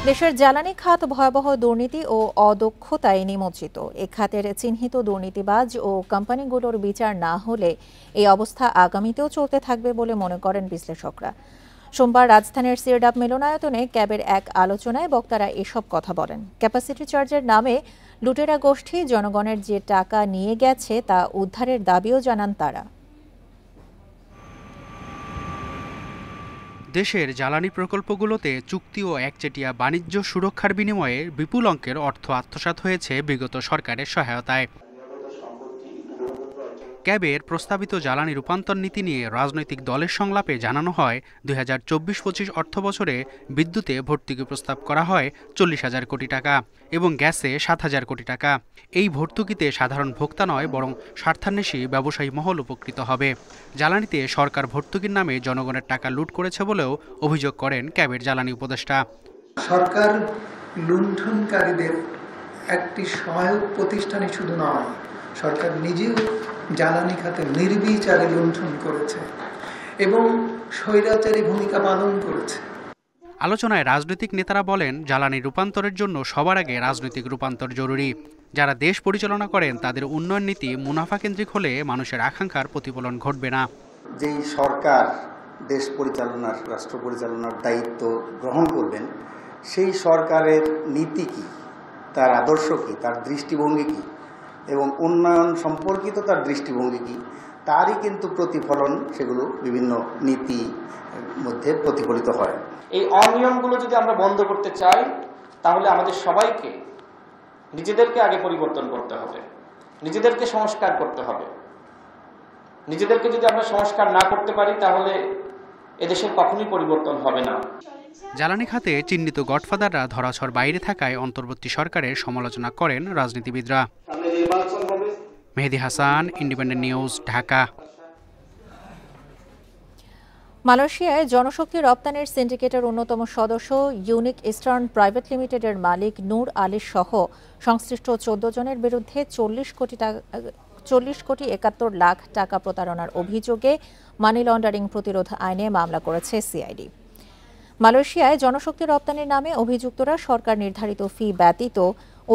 দেশের জ্বালানি খাত ভয়াবহ দুর্নীতি ও অদক্ষতায় নিমজ্জিত। এ খাতের চিহ্নিত দুর্নীতিবাজ ও কোম্পানিগুলোর বিচার না হলে এই অবস্থা আগামীতেও চলতে থাকবে বলে মনে করেন বিশ্লেষকরা। সোমবার রাজধানীর সিরডাপ মিলনায়তনে ক্যাবের এক আলোচনায় বক্তারা এসব কথা বলেন। ক্যাপাসিটি চার্জের নামে লুটেরা গোষ্ঠী জনগণের যে টাকা নিয়ে গেছে তা উদ্ধারের দাবিও জানান তারা। দেশের জ্বালানি প্রকল্পগুলোতে চুক্তি ও একচেটিয়া বাণিজ্য সুরক্ষার বিনিময়ে বিপুল অঙ্কের অর্থ আত্মসাৎ হয়েছে বিগত সরকারের সহায়তায়। ক্যাবের প্রস্তাবিত জ্বালানি রূপান্তর নীতি নিয়ে রাজনৈতিক দলের সংলাপে জানানো হয় 2024-25 অর্থবছরে বিদ্যুতে ভর্তুকি প্রস্তাব করা হয় 40,000 কোটি টাকা এবং গ্যাসে 7,000 কোটি টাকা। এই ভর্তুকিতে সাধারণ ভোক্তা নয় বরং স্বার্থান্বেষী ব্যবসায়ী মহল উপকৃত হবে। জ্বালানিতে সরকার ভর্তুকির নামে জনগণের টাকা লুট করেছে বলেও অভিযোগ করেন ক্যাবের জ্বালানি উপদেষ্টা। সরকার লুণ্ঠনকারীদের একটি সহায়ক প্রতিষ্ঠানে শুধু নয়, সরকার নিজেও জ্বালানি খাতে নির্বিচারে লুণ্ঠন করেছে এবং স্বৈরাচারী ভূমিকা পালন করেছে। আলোচনায় রাজনৈতিক নেতারা বলেন, জ্বালানি রূপান্তরের জন্য সবার আগে রাজনৈতিক রূপান্তর জরুরি। যারা দেশ পরিচালনা করেন তাদের উন্নয়ন নীতি মুনাফা কেন্দ্রিক হলে মানুষের আকাঙ্ক্ষার প্রতিফলন ঘটবে না। যেই সরকার দেশ পরিচালনার, রাষ্ট্র পরিচালনার দায়িত্ব গ্রহণ করবেন, সেই সরকারের নীতি কি, তার আদর্শ কি, তার দৃষ্টিভঙ্গি কি এবং উন্নয়ন সম্পর্কিত তার দৃষ্টিভঙ্গি কি, তারই কিন্তু প্রতিফলন সেগুলো বিভিন্ন নীতি মধ্যে প্রতিফলিত হয়। এই অনিয়মগুলো যদি আমরা বন্ধ করতে চাই তাহলে আমাদের সবাইকে নিজেদেরকে আগে পরিবর্তন করতে হবে, নিজেদেরকে সংস্কার করতে হবে। নিজেদেরকে যদি আমরা সংস্কার না করতে পারি তাহলে এদেশের কখনোই পরিবর্তন হবে না। জ্বালানি খাতে চিহ্নিত গডফাদাররা ধরাছোঁয়ার বাইরে থাকায় অন্তর্বর্তী সরকারের সমালোচনা করেন রাজনীতিবিদরা। Mehedi Hasan, independent News, Dhaka. মালয়েশিয়ায় জনশক্তি রপ্তানির সিন্ডিকেটের অন্যতম সদস্য ইউনিক ইস্টার্ন প্রাইভেট লিমিটেডের মালিক নূর আলী সহ সংশ্লিষ্ট 14 জনের বিরুদ্ধে 40,71,00,000 টাকা প্রতারণার অভিযোগে মানি লন্ডারিং প্রতিরোধ আইনে মামলা করেছে সিআইডি। মালয়েশিয়ায় জনশক্তি রপ্তানির নামে অভিযুক্তরা সরকার নির্ধারিত ফি ব্যতীত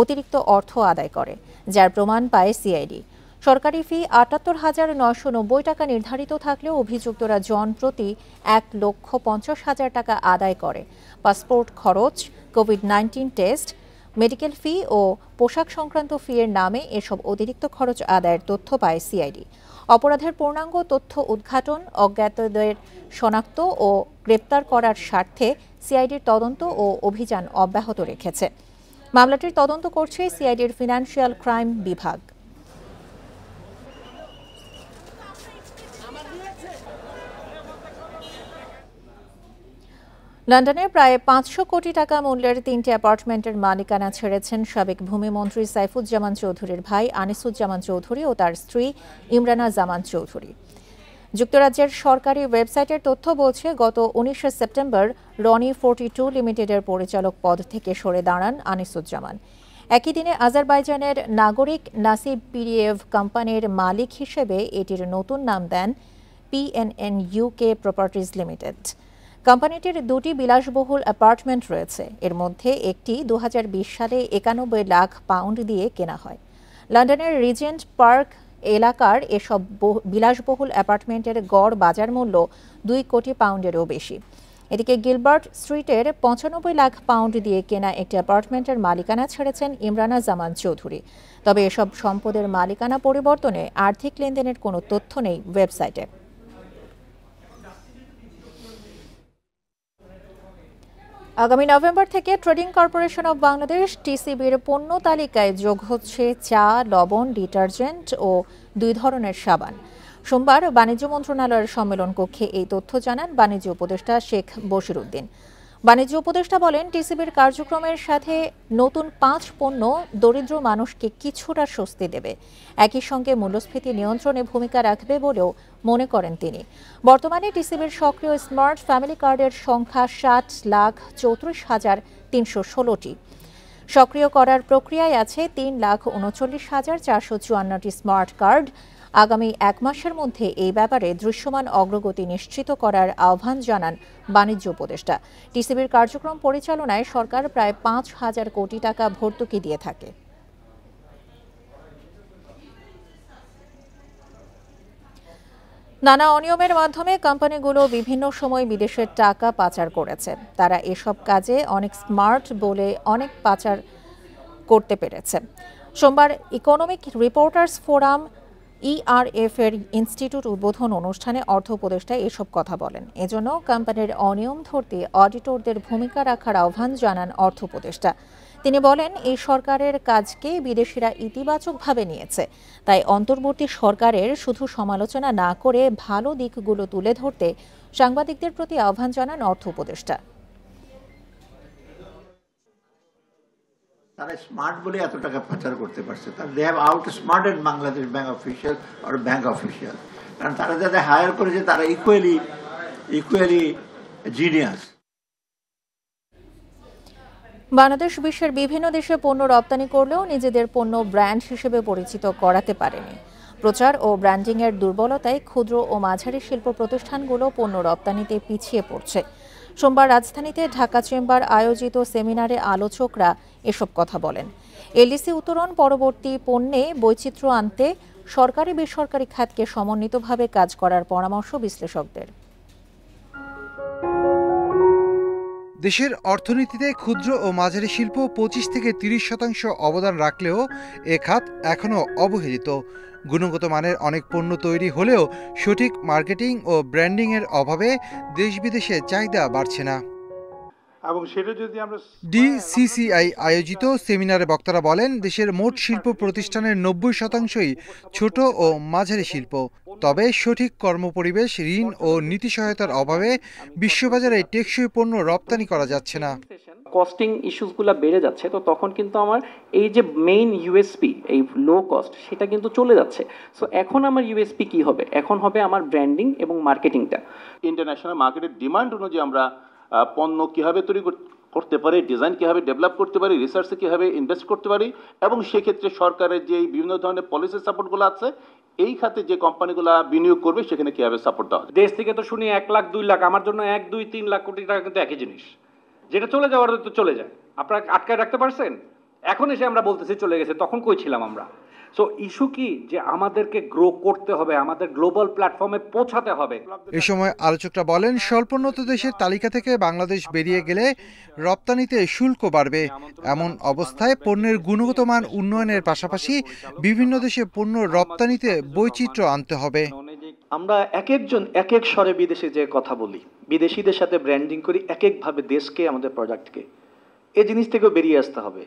অতিরিক্ত অর্থ আদায় করে, যার প্রমাণ পায় সিআইডি। সরকারি ফি ৭৮,৯৯০ টাকা নির্ধারিত থাকলেও অভিযুক্তরা জন প্রতি ১,৫০,০০০ টাকা আদায় করে। পাসপোর্ট খরচ, কোভিড-19 টেস্ট, মেডিকেল ফি ও পোশাক সংক্রান্ত ফি এর নামে এসব অতিরিক্ত খরচ আদায়ের তথ্য পায় সিআইডি। অপরাধের পূর্ণাঙ্গ তথ্য উদ্ঘাটন, অজ্ঞাতদের শনাক্ত ও গ্রেপ্তার করার স্বার্থে সিআইডির তদন্ত ও অভিযান অব্যাহত রেখেছে। মামলাটির তদন্ত করছে সিআইডির ফিনান্সিয়াল ক্রাইম বিভাগ। লন্ডনে প্রায় ৫০০ কোটি টাকা মূল্যের ৩টি অ্যাপার্টমেন্টের মালিকানা ছেড়েছেন সাবেক ভূমিমন্ত্রী সাইফুজ্জামান চৌধুরীর ভাই আনিসুজ্জামান চৌধুরী ও তার স্ত্রী ইমরানা জামান চৌধুরী। যুক্তরাজ্যের সরকারি ওয়েবসাইটের তথ্য বলছে, গত ১৯ সেপ্টেম্বর রনি 42 লিমিটেডের পরিচালক পদ থেকে সরে দাঁড়ান আনিসুজ্জামান। একই দিনে আজারবাইজানের নাগরিক নাসিব পিরিয়েভ কোম্পানির মালিক হিসেবে এটির নতুন নাম দেন PNN UK প্রপার্টিজ লিমিটেড। কোম্পানিটির 2টি বিলাসবহুল অ্যাপার্টমেন্ট রয়েছে, এর মধ্যে একটি 2020 সালে 91 লাখ পাউন্ড দিয়ে কেনা হয়। লন্ডনের রিজেন্ট পার্ক এলাকার এসব বিলাসবহুল অ্যাপার্টমেন্টের গড় বাজার মূল্য 2 কোটি পাউন্ডেরও বেশি। এদিকে গিলবার্ট স্ট্রিটের 95 লাখ পাউন্ড দিয়ে কেনা একটি অ্যাপার্টমেন্টের মালিকানা ছেড়েছেন ইমরানা জামান চৌধুরী। তবে এসব সম্পদের মালিকানা পরিবর্তনে আর্থিক লেনদেনের কোনো তথ্য নেই ওয়েবসাইটে। আগামী নভেম্বর থেকে ট্রেডিং কর্পোরেশন অব বাংলাদেশ টিসিবির পণ্য তালিকায় যোগ হচ্ছে চা, লবণ, ডিটারজেন্ট ও 2 ধরনের সাবান। সোমবার বাণিজ্য মন্ত্রণালয়ের সম্মেলন কক্ষে এই তথ্য জানান বাণিজ্য উপদেষ্টা শেখ বশির উদ্দিন। বাণিজ্য উপদেষ্টা বলেন, টিসিবির কার্যক্রমের সাথে নতুন 5 পণ্য দরিদ্র মানুষকে কিছুটা স্বস্তি দেবে, একই সঙ্গে মূল্যস্ফীতি নিয়ন্ত্রণে ভূমিকা রাখবে বলেও মনে করেন তিনি। বর্তমানে টিসিবির সক্রিয় স্মার্ট ফ্যামিলি কার্ডের সংখ্যা 7,34,316টি। সক্রিয় করার প্রক্রিয়ায় আছে 3,39,454টি স্মার্ট কার্ড, আগামী 1 মাসের মধ্যে এই ব্যাপারে দৃশ্যমান অগ্রগতি নিশ্চিত করার আহ্বান জানান বাণিজ্য উপদেষ্টা। টিসিবির কার্যক্রম পরিচালনায় সরকার প্রায় 5,000 কোটি টাকা ভর্তুকি দিয়ে থাকে। নানা অনিয়মের মাধ্যমে কোম্পানিগুলো বিভিন্ন সময় বিদেশের টাকা পাচার করেছে। তারা এসব কাজে অনেক স্মার্ট বলে অনেক পাচার করতে পেরেছে। সোমবার ইকোনমিক রিপোর্টার্স ফোরাম ইআরএফ এর ইনস্টিটিউট উদ্বোধন অনুষ্ঠানে অর্থ উপদেষ্টা এসব কথা বলেন। এজন্য কোম্পানির অনিয়ম ধরতে অডিটরদের ভূমিকা রাখার আহ্বান জানান অর্থ উপদেষ্টা। তিনি বলেন, এই সরকারের কাজকে বিদেশিরা ইতিবাচকভাবে নিয়েছে, তাই অন্তর্বর্তী সরকারের শুধু সমালোচনা না করে ভালো দিকগুলো তুলে ধরতে সাংবাদিকদের প্রতি আহ্বান জানান অর্থ উপদেষ্টা। তারা স্মার্ট বলে এত টাকা পাচার করতে পারছে, they have outsmarted Bangladesh bank official আর ব্যাংক অফিসিয়াল, কারণ তারা যাদের হায়ার করেছে তারা ইকুয়ালি জিনিয়াস। বাংলাদেশ বিশ্বের বিভিন্ন দেশে পণ্য রপ্তানি করলেও নিজেদের পণ্য ব্র্যান্ড হিসেবে পরিচিত করাতে পারেনি। প্রচার ও ব্র্যান্ডিংয়ের দুর্বলতায় ক্ষুদ্র ও মাঝারি শিল্প প্রতিষ্ঠানগুলো পণ্য রপ্তানিতে পিছিয়ে পড়ছে। সোমবার রাজধানীতে ঢাকা চেম্বার আয়োজিত সেমিনারে আলোচকরা এসব কথা বলেন। এলডিসি উত্তরণ পরবর্তী পণ্যে বৈচিত্র্য আনতে সরকারি বেসরকারি খাতকে সমন্বিতভাবে কাজ করার পরামর্শ বিশ্লেষকদের। দেশের অর্থনীতিতে ক্ষুদ্র ও মাঝারি শিল্প 25 থেকে 30% অবদান রাখলেও এ খাত এখনও অবহেলিত। গুণগত মানের অনেক পণ্য তৈরি হলেও সঠিক মার্কেটিং ও ব্র্যান্ডিংয়ের অভাবে দেশ বিদেশে চাহিদা বাড়ছে না। এবং সেটা যদি আমরা ডিসিসিআই আয়োজিত সেমিনারে বক্তারা বলেন, দেশের মোট শিল্প প্রতিষ্ঠানের 90%ই ছোট ও মাঝারি শিল্প। তবে সঠিক কর্মপরিবেশ, ঋণ ও নীতি সহায়তার অভাবে বিশ্ববাজারে টেকসই পণ্য রপ্তানি করা যাচ্ছে না। কস্টিং ইস্যুসগুলো বেড়ে যাচ্ছে, তো তখন কিন্তু আমার এই যে মেইন ইউএসপি, এই লো কস্ট, সেটা কিন্তু চলে যাচ্ছে। সো এখন আমার ইউএসপি কি হবে? এখন হবে আমার ব্র্যান্ডিং এবং মার্কেটিংটা। ইন্টারন্যাশনাল মার্কেটের ডিমান্ড অনুযায়ী আমরা পণ্য কীভাবে তৈরি করতে পারি, ডিজাইন কীভাবে ডেভেলপ করতে পারি, রিসার্চে কীভাবে ইনভেস্ট করতে পারি, এবং সেক্ষেত্রে সরকারের যে বিভিন্ন ধরনের পলিসি সাপোর্টগুলো আছে এই খাতে যে কোম্পানিগুলো বিনিয়োগ করবে সেখানে কীভাবে সাপোর্ট দেওয়া হয়। দেশ থেকে তো শুনি 1 লাখ 2 লাখ, আমার জন্য 1, 2, 3 লাখ কোটি টাকা কিন্তু একই জিনিস। যেটা চলে যাওয়ার তো চলে যায়, আপনারা আটকায় রাখতে পারছেন? এখন এসে আমরা বলতেছি চলে গেছে, তখন কই ছিলাম আমরা? সো ইস্যু কি যে আমাদেরকে গ্রো করতে হবে, আমাদের গ্লোবাল প্ল্যাটফর্মে পৌঁছাতে হবে। এ সময় আলোচকরা বলেন, স্বল্পোন্নত দেশের তালিকা থেকে বাংলাদেশ বেরিয়ে গেলে রপ্তানিতে শুল্ক বাড়বে। এমন অবস্থায় পণ্যের গুণগত মান উন্নয়নের পাশাপাশি বিভিন্ন দেশে পণ্য রপ্তানিতে বৈচিত্র্য আনতে হবে। আমরা এক একজন এক এক স্বরে বিদেশে যে কথা বলি, বিদেশিদের সাথে ব্র্যান্ডিং করি এক একভাবে দেশকে, আমাদের প্রোডাক্টকে, এই জিনিস থেকেও বেরিয়ে আসতে হবে।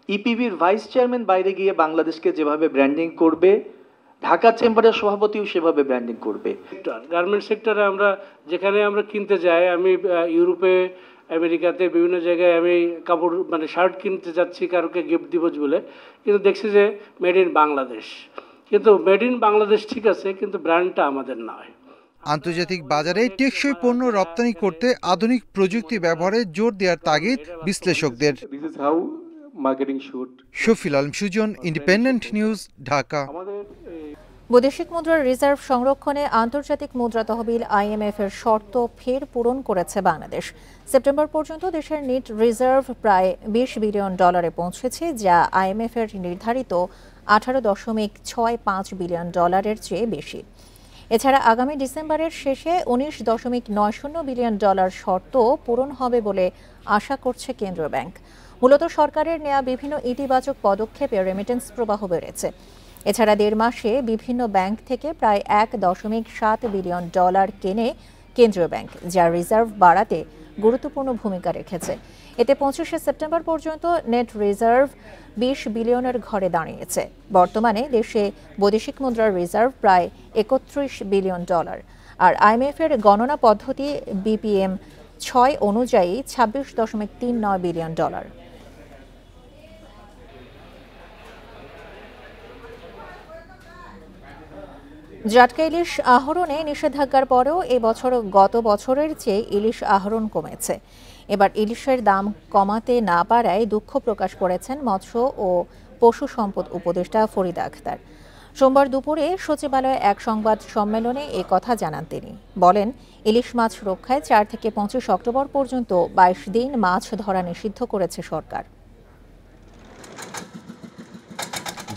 ইপিবির ভাইস চেয়ারম্যান বাইরে গিয়ে বাংলাদেশকে যেভাবে ব্র্যান্ডিং করবে, ঢাকা চেম্বারের সভাপতিও সেভাবে ব্র্যান্ডিং করবে। গার্মেন্ট সেক্টরে আমরা যেখানে আমরা কিনতে যাই, আমি ইউরোপে, আমেরিকাতে বিভিন্ন জায়গায় আমি কাপড় মানে শার্ট কিনতে যাচ্ছি কারোকে গিফট দিব বলে, কিন্তু দেখছি যে মেড ইন বাংলাদেশ। কিন্তু মেড ইন বাংলাদেশ ঠিক আছে, কিন্তু ব্র্যান্ডটা আমাদের নয়। আন্তর্জাতিক বাজারে টেকসই পণ্য রপ্তানি করতে আধুনিক প্রযুক্তি ব্যবহারে জোর দেওয়ার তাগিদ বিশ্লেষকদের। Shafil Alam Sujan, Independent News, Dhaka. বৈদেশিক মুদ্রার রিজার্ভ সংরক্ষণে আন্তর্জাতিক মুদ্রা তহবিল IMF এর শর্ত ফের পূরণ করেছে বাংলাদেশ। সেপ্টেম্বর পর্যন্ত দেশের নেট রিজার্ভ প্রায় $20 বিলিয়ন পৌঁছেছে, যা IMF এর নির্ধারিত $18.65 বিলিয়ন চেয়ে বেশি। এছাড়া আগামী ডিসেম্বরের শেষে $19.90 বিলিয়ন শর্ত পূরণ হবে বলে আশা করছে কেন্দ্রীয় ব্যাংক। মূলত সরকারের নেওয়া বিভিন্ন ইতিবাচক পদক্ষেপে রেমিটেন্স প্রবাহ বেড়েছে। এছাড়া 1.5 মাসে বিভিন্ন ব্যাংক থেকে প্রায় $1.7 বিলিয়ন কেনে কেন্দ্রীয় ব্যাংক, যা রিজার্ভ বাড়াতে গুরুত্বপূর্ণ ভূমিকা রেখেছে। এতে 25 সেপ্টেম্বর পর্যন্ত নেট রিজার্ভ $20 বিলিয়নের ঘরে দাঁড়িয়েছে। বর্তমানে দেশে বৈদেশিক মুদ্রার রিজার্ভ প্রায় $31 বিলিয়ন, আর IMF এর গণনা পদ্ধতি BPM-6 অনুযায়ী $26.39 বিলিয়ন। জাটকা ইলিশ আহরণে নিষেধাজ্ঞার পরেও এবছর গত বছরের চেয়ে ইলিশ আহরণ কমেছে। এবার ইলিশের দাম কমাতে না পারায় দুঃখ প্রকাশ করেছেন মৎস্য ও পশু সম্পদ উপদেষ্টা ফরিদা আক্তার। সোমবার দুপুরে সচিবালয়ে এক সংবাদ সম্মেলনে এ কথা জানান তিনি। বলেন, ইলিশ মাছ রক্ষায় 4 থেকে 25 অক্টোবর পর্যন্ত 22 দিন মাছ ধরা নিষিদ্ধ করেছে সরকার।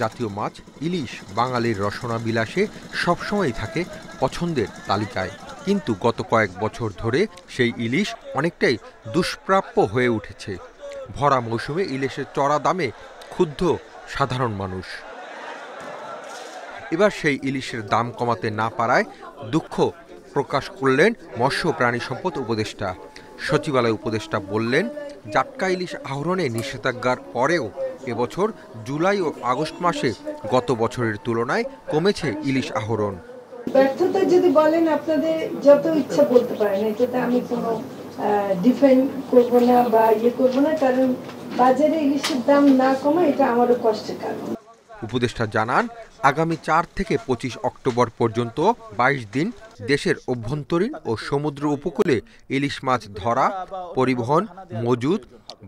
জাতীয় মাছ ইলিশ বাঙালির রসনা বিলাসে সবসময় থাকে পছন্দের তালিকায়, কিন্তু গত কয়েক বছর ধরে সেই ইলিশ অনেকটাই দুষ্প্রাপ্য হয়ে উঠেছে। ভরা মৌসুমে ইলিশের চড়া দামে ক্ষুব্ধ সাধারণ মানুষ। এবার সেই ইলিশের দাম কমাতে না পারায় দুঃখ প্রকাশ করলেন মৎস্য প্রাণী সম্পদ উপদেষ্টা। সচিবালয় উপদেষ্টা বললেন, জাটকা ইলিশ আহরণে নিষেধাজ্ঞার পরেও এবছর জুলাই ও আগস্ট মাসে গত বছরের তুলনায় কমেছে ইলিশ আহরণ। ব্যর্থতা যদি বলেন আপনাদের যত ইচ্ছা বলতে পারেন, এটাতে আমি কোনো ডিফেন্ড করব না বা করব না, কারণ বাজারে ইলিশের দাম না কমা এটা আমারও কষ্টের কারণ। উপদেষ্টা জানান, আগামী 4 থেকে 25 অক্টোবর পর্যন্ত 22 দিন দেশের অভ্যন্তরীণ ও সমুদ্র উপকূলে ইলিশ মাছ ধরা, পরিবহন, মজুদ,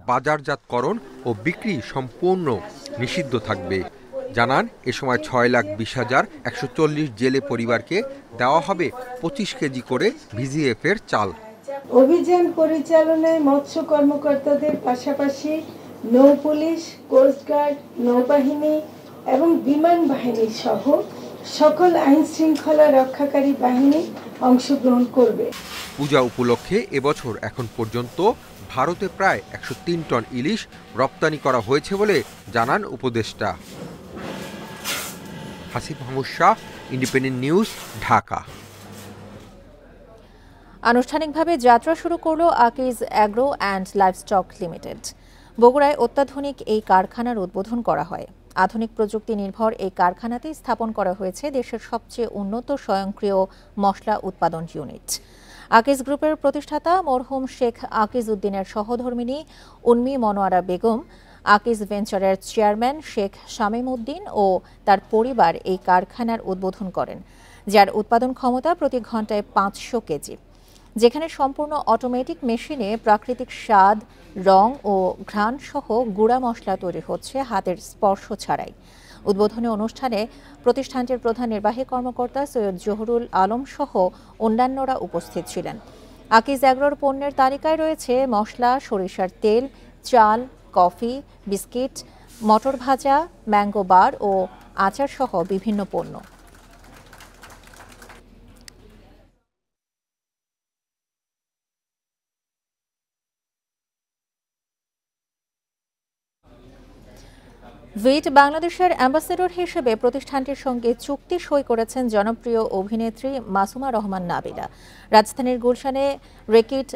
বাজারজাতকরণ ও বিক্রি সম্পূর্ণ নিষিদ্ধ থাকবে। জানান, এ সময় 6,20,140 জেলে পরিবারকে দেওয়া হবে 25 কেজি করে ভিজিএফের চাল। অভিযান পরিচালনায় মৎস্য কর্মকর্তাদের পাশাপাশি নৌ পুলিশ, কোস্টগার্ড, নৌবাহিনী এবং বিমান বাহিনী সহ সকল আইন শৃঙ্খলা রক্ষাকারী বাহিনী অংশগ্রহণ করবে। পূজা উপলক্ষে এবছর এখন পর্যন্ত ভারতে প্রায় 103 টন ইলিশ রপ্তানি করা হয়েছে বলে জানান উপদেষ্টা। Hasib Mahmud Shah, independent News, Dhaka. আনুষ্ঠানিকভাবে যাত্রা শুরু করল Akij agro and livestock limited. বগুড়ায় অত্যাধুনিক এই কারখানার উদ্বোধন করা হয়। আধুনিক প্রযুক্তি নির্ভর এই কারখানাতে স্থাপন করা হয়েছে দেশের সবচেয়ে উন্নত স্বয়ংক্রিয় মশলা উৎপাদন ইউনিট। আকিজ গ্রুপের প্রতিষ্ঠাতা মরহুম শেখ আকিজ উদ্দিনের সহধর্মিণী উন্মি মনোয়ারা বেগম, আকিজ ভেঞ্চারের চেয়ারম্যান শেখ শামীম উদ্দিন ও তার পরিবার এই কারখানার উদ্বোধন করেন, যার উৎপাদন ক্ষমতা প্রতি ঘন্টায় 500 কেজি, যেখানে সম্পূর্ণ অটোমেটিক মেশিনে প্রাকৃতিক স্বাদ, রং ও ঘ্রাণ সহ গুঁড়া মশলা তৈরি হচ্ছে হাতের স্পর্শ ছাড়াই। উদ্বোধনী অনুষ্ঠানে প্রতিষ্ঠানটির প্রধান নির্বাহী কর্মকর্তা সৈয়দ জহুরুল আলম সহ অন্যান্যরা উপস্থিত ছিলেন। আকিজ অ্যাগ্রোর পণ্যের তালিকায় রয়েছে মশলা, সরিষার তেল, চাল, কফি, বিস্কিট, মটর ভাজা, ম্যাঙ্গো বার ও আচার সহ বিভিন্ন পণ্য। ভিট বাংলাদেশের অ্যাম্বাসেডর হিসেবে প্রতিষ্ঠানটির সঙ্গে চুক্তি সই করেছেন জনপ্রিয় অভিনেত্রী মাসুমা রহমান নাবিলা। রাজধানীর গুলশানে রেকিট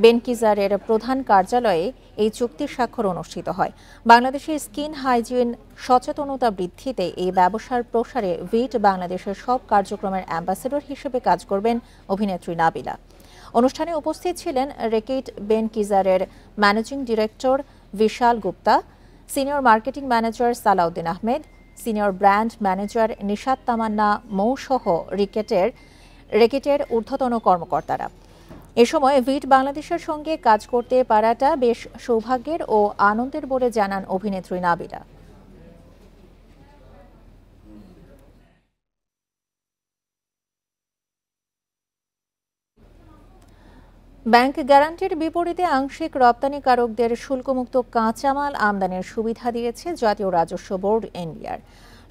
বেনকিজারের প্রধান কার্যালয়ে এই চুক্তির স্বাক্ষর অনুষ্ঠিত হয়। বাংলাদেশের স্কিন হাইজিন সচেতনতা বৃদ্ধিতে এই ব্যবসার প্রসারে ভিট বাংলাদেশের সব কার্যক্রমের অ্যাম্বাসেডর হিসেবে কাজ করবেন অভিনেত্রী নাবিলা। অনুষ্ঠানে উপস্থিত ছিলেন রেকিট বেনকিজারের managing director Bishal Gupta, senior marketing manager Salauddin Ahmed, senior brand manager Nishat Tamanna Mou সহ রেকিটের ঊর্ধ্বতন কর্মকর্তারা। এ সময় ভিট বাংলাদেশের সঙ্গে কাজ করতে পারাটা বেশ সৌভাগ্যের ও আনন্দের বলে জানান অভিনেত্রী নাবিলা। ব্যাংক গ্যারান্টির বিপরীতে আংশিক রপ্তানিকারকদের শুল্কমুক্ত কাঁচামাল আমদানির সুবিধা দিয়েছে জাতীয় রাজস্ব বোর্ড এনবিআর।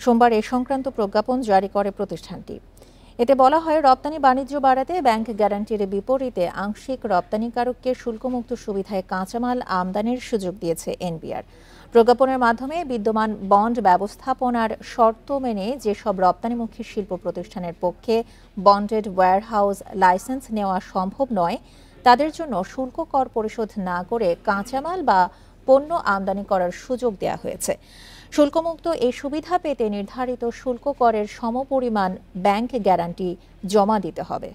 সোমবার এ সংক্রান্ত প্রজ্ঞাপন জারি করে প্রতিষ্ঠানটি। এতে বলা হয়, রপ্তানি বাণিজ্য বাড়াতে ব্যাংক গ্যারান্টির বিপরীতে আংশিক রপ্তানিকারককে শুল্কমুক্ত সুবিধায় কাঁচামাল আমদানির সুযোগ দিয়েছে এনবিআর। প্রজ্ঞাপনের মাধ্যমে বিদ্যমান বন্ড ব্যবস্থাপনার শর্ত মেনে যেসব রপ্তানিমুখী শিল্প প্রতিষ্ঠানের পক্ষে বন্ডেড ওয়্যারহাউস লাইসেন্স নেওয়া সম্ভব নয়, তাদের জন্য শুল্ক কর পরিশোধ না করে কাঁচামাল বা পণ্য আমদানি করার সুযোগ দেওয়া হয়েছে। শুল্কমুক্ত এই সুবিধা পেতে নির্ধারিত শুল্ক করের সমপরিমাণ ব্যাংক গ্যারান্টি জমা দিতে হবে।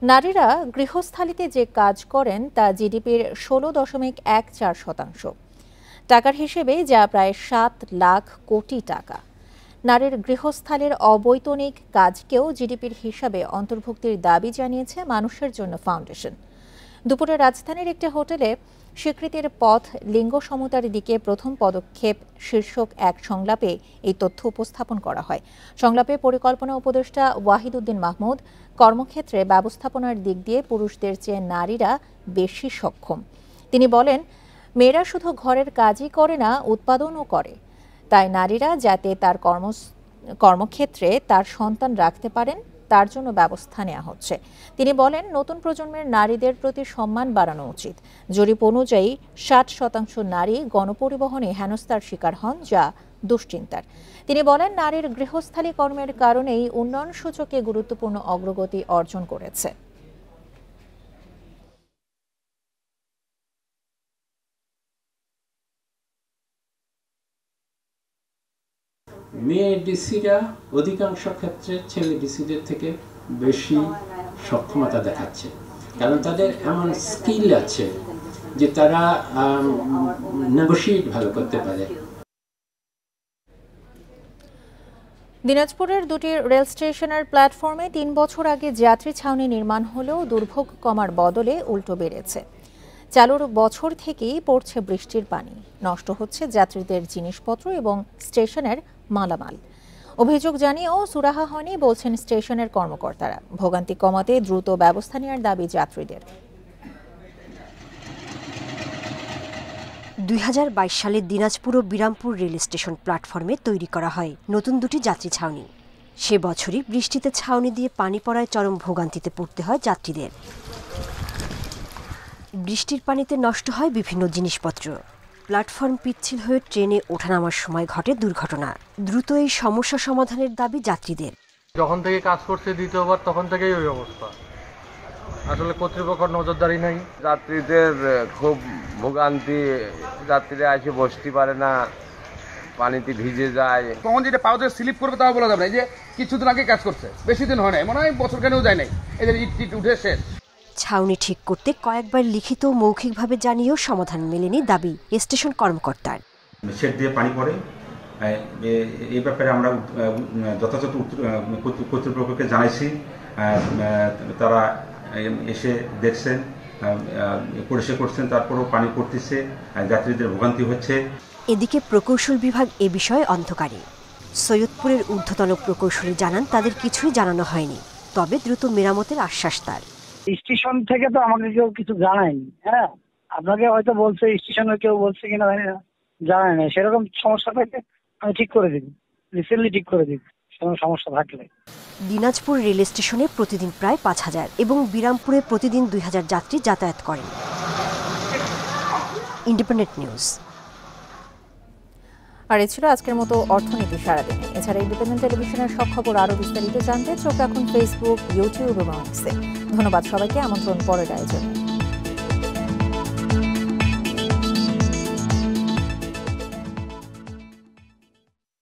নারীরা গৃহস্থালিতে যে কাজ করেন তা জিডিপির 16.14%। টাকার হিসেবে যা প্রায় 7 লাখ কোটি টাকা। নারীর গৃহস্থালির অবৈতনিক কাজকেও জিডিপির হিসাবে অন্তর্ভুক্তির দাবি জানিয়েছে মানুষের জন্য ফাউন্ডেশন। দুপুরে রাজধানীর একটি হোটেলে স্বীকৃতির পথ লিঙ্গ সমতার দিকে প্রথম পদক্ষেপ শীর্ষক এক সংলাপে এই তথ্য উপস্থাপন করা হয়। সংলাপে পরিকল্পনা উপদেষ্টা ওয়াহিদ উদ্দিন মাহমুদ কর্মক্ষেত্রে ব্যবস্থাপনার দিক দিয়ে পুরুষদের চেয়ে নারীরা বেশি সক্ষম। তিনি বলেন, মেয়েরা শুধু ঘরের কাজই করে না, উৎপাদনও করে। তাই নারীরা যাতে তার কর্মক্ষেত্রে তার সন্তান রাখতে পারেন তার জন্য ব্যবস্থা নেওয়া হচ্ছে। তিনি বলেন, নতুন প্রজন্মের নারীদের প্রতি সম্মান বাড়ানো উচিত। জরিপ অনুযায়ী 60% নারী গণপরিবহনে হেনস্থার শিকার হন, যা দুশ্চিন্তার। তিনি বলেন, নারীর গৃহস্থালী কর্মের কারণেই উন্নয়ন সূচকে গুরুত্বপূর্ণ অগ্রগতি অর্জন করেছে। মেয়ে ডিসিরা অধিকাংশ ক্ষেত্রে ছেলে ডিসিদের থেকে বেশি সক্ষমতা দেখাচ্ছে, কারণ তাদের এমন স্কিল আছে যে তারা নেগোশিয়েট ভালো করতে পারে। দিনাজপুরের দুটি রেল স্টেশনের প্ল্যাটফর্মে 3 বছর আগে যাত্রী ছাউনি নির্মাণ হলেও দুর্ভোগ কমার বদলে উল্টো বেড়েছে। চালুর বছর থেকেই পড়ছে বৃষ্টির পানি, নষ্ট হচ্ছে যাত্রীদের জিনিসপত্র এবং স্টেশনের মালামাল। অভিযোগ জানিয়েও সুরাহা হয়নি বলছেন স্টেশনের কর্মকর্তারা। ভোগান্তি কমাতে দ্রুত ব্যবস্থা নেওয়ার দাবি যাত্রীদের। 2022 সালে দিনাজপুর ও বিরামপুর রেল স্টেশন প্ল্যাটফর্মে তৈরি করা হয় নতুন দুটি যাত্রী ছাউনি। সে বছরই বৃষ্টিতে ছাউনি দিয়ে পানি পড়ায় চরম ভোগান্তিতে পড়তে হয় যাত্রীদের। বৃষ্টির পানিতে নষ্ট হয় বিভিন্ন জিনিসপত্র। প্ল্যাটফর্ম পিচ্ছিল হয়ে ট্রেনে ওঠানামার সময় ঘটে দুর্ঘটনা। দ্রুত এই সমস্যা সমাধানের দাবি যাত্রীদের। যখন থেকে কাজ করছে দ্বিতীয়বার, তখন থেকেই ওই অবস্থা। আসলে কর্তৃপক্ষের নজরদারি নাই, যাত্রীদের খুব ভোগান্তি। যাত্রীরা এসে বসতে পারে না, পানিতে ভিজে যায়। তখন যেটা পাউচে স্লিপ করবে তাও বলা যাবে না। এই যে কিছুদিন আগে কাজ করছে, বেশি দিন হয় নাই, মনে হয় বছর কেনেও যায় নাই, এদের ইট উঠে শেষ। ছাউনি ঠিক করতে কয়েকবার লিখিত ও মৌখিকভাবে জানিয়েও সমাধান মেলেনি দাবি স্টেশন কর্মকর্তার। শেড দিয়ে পানি পড়ে, এই ব্যাপারে আমরা যথাযথ কর্তৃপক্ষকে জানাইছি। তারা এসে দেখছেন, পরিষ্কার করছেন, তারপরও পানি পড়তেছে, যাত্রীদের ভোগান্তি হচ্ছে। এদিকে প্রকৌশল বিভাগ এ বিষয়ে অন্ধকারে। সৈয়দপুরের ঊর্ধ্বতন প্রকৌশলী জানান, তাদের কিছুই জানানো হয়নি, তবে দ্রুত মেরামতের আশ্বাস তার। স্টেশন থেকে তো আমাকে কেউ কিছু জানায়নি। হ্যাঁ, আপনাকে হয়তো বলছে, স্টেশনে কেউ বলছে কিনা জানি না, জানায় না। সেরকম সমস্যা থাকলে আমি ঠিক করে দিব, রিসেন্টলি ঠিক করে দিব সেরকম সমস্যা থাকলে। দিনাজপুর রেল স্টেশনে প্রতিদিন প্রায় 5000 এবং বিরামপুরে প্রতিদিন 2000 যাত্রী যাতায়াত করেন। Independent news. আর এ ছিল আজকের মতো অর্থনীতি সারাদিনে। এছাড়া ইন্ডিপেন্ডেন্ট টেলিভিশনের সব খবর আরও বিস্তারিত জানতে চোখ রাখুন ফেসবুক, ইউটিউব এবং এক্সে। ধন্যবাদ সবাইকে। আমন্ত্রণ পরের আয়োজনে।